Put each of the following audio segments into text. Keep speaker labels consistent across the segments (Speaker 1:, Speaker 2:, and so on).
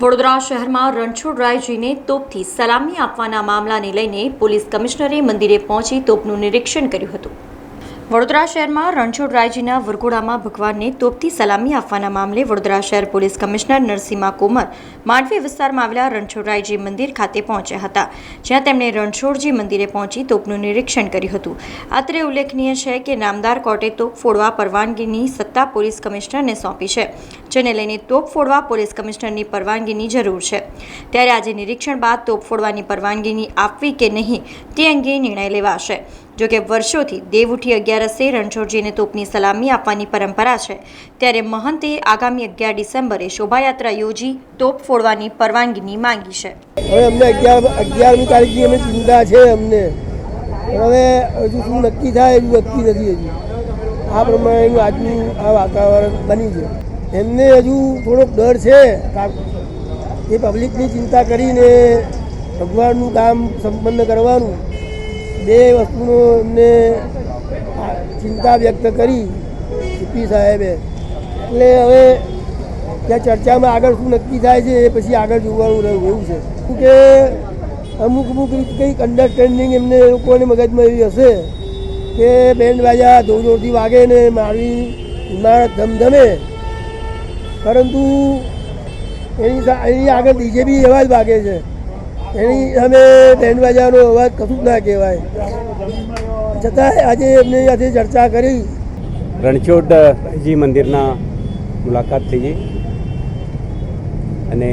Speaker 1: વડોદરા શહેરમાં રણછોડરાયજીને તોપથી સલામી આપવાના મામલાને લઈને પોલીસ કમિશનરે મંદિરે પહોંચી તોપનું નિરીક્ષણ કર્યું હતું। વડોદરા શહેરમાં રણછોડરાયજીના વરઘોડામાં ભગવાનને તોપથી સલામી આપવાના મામલે વડોદરા શહેર પોલીસ કમિશનર નરસિંહા કોમર માંડવી વિસ્તારમાં આવેલા રણછોડરાયજી મંદિર ખાતે પહોંચ્યા હતા, જ્યાં તેમણે રણછોડજી મંદિરે પહોંચી તોપનું નિરીક્ષણ કર્યું હતું। અત્રે ઉલ્લેખનીય છે કે નામદાર કોર્ટે તોપ ફોડવા પરવાનગીની સત્તા પોલીસ કમિશનરને સોંપી છે, જેને લઈને તોપ ફોડવા પોલીસ કમિશનરની પરવાનગીની જરૂર છે। ત્યારે આજે નિરીક્ષણ બાદ તોપ ફોડવાની પરવાનગીની આપવી કે નહીં તે અંગે નિર્ણય લેવાશે। જોકે વર્ષોથી દેવઉઠી 11 રણછોડજીને તોપની સલામી આપવાની પરંપરા છે, ત્યારે મહંતે આગામી 11 ડિસેમ્બરે શોભાયાત્રા યોજી તોપ ફોડવાની પરવાનગીની માંગી છે।
Speaker 2: હવે અમને 11મી તારીખની અમે ચિંતા છે અમને, હવે હજુ શું નક્કી થાય હજુ નક્કી નથી। હજુ આ પ્રમાણેનું આજનું આ વાતાવરણ બની છે। એમને હજુ થોડોક ડર છે એ પબ્લિકની ચિંતા કરીને ભગવાનનું કામ સંપન્ન કરવાનું, બે વસ્તુનો એમને ચિંતા વ્યક્ત કરી સીપી સાહેબે। એટલે હવે ત્યાં ચર્ચામાં આગળ શું નક્કી થાય છે એ પછી આગળ જોવાનું રહ્યું એવું છે કે અમુક કંઈક અન્ડરસ્ટેન્ડિંગ એમને લોકોને મગજમાં એવી હશે કે બેન્ડ બાજા જોર જોરથી વાગે ને મારી ઇમારત ધમધમે, પરંતુ એની આગળ ડીજે બી એવા જ વાગે છે, એની સામે બેન્ડ બાજાનો અવાજ કશું જ ના કહેવાય। છતાં આજે એમને સાથે ચર્ચા કરી।
Speaker 3: રણછોડજી મંદિરના મુલાકાત થઈ અને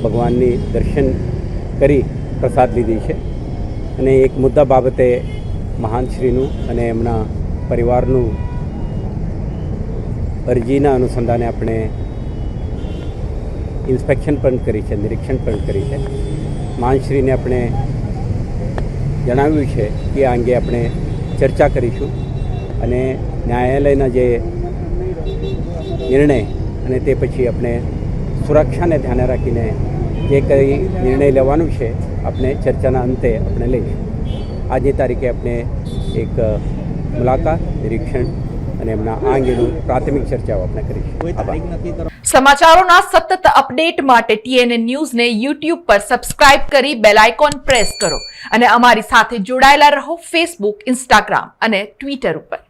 Speaker 3: ભગવાનની દર્શન કરી પ્રસાદ લીધી છે, અને એક મુદ્દા બાબતે મહાનશ્રીનું અને એમના પરિવારનું અરજીના અનુસંધાને આપણે ઇન્સ્પેક્શન પણ કરી છે, નિરીક્ષણ પણ કરી છે। મહાનશ્રીને આપણે જણાવ્યું છે કે આ અંગે આપણે ચર્ચા કરીશું અને ન્યાયાલયના જે નિર્ણય અને તે પછી આપણે સુરક્ષાને ધ્યાને રાખીને જે કંઈ નિર્ણય લેવાનું છે આપણે ચર્ચાના અંતે આપણે લઈશું। આજની તારીખે આપણે એક મુલાકાત, નિરીક્ષણ અને એમના આ અંગેનું પ્રાથમિક ચર્ચાઓ આપણે કરીશું।
Speaker 4: સમાચારોના સતત અપડેટ માટે TNN ન્યૂઝને YouTube પર સબસ્ક્રાઇબ કરી બેલ આઇકોન પ્રેસ કરો અને અમારી સાથે જોડાયેલા રહો Facebook, Instagram અને Twitter ઉપર।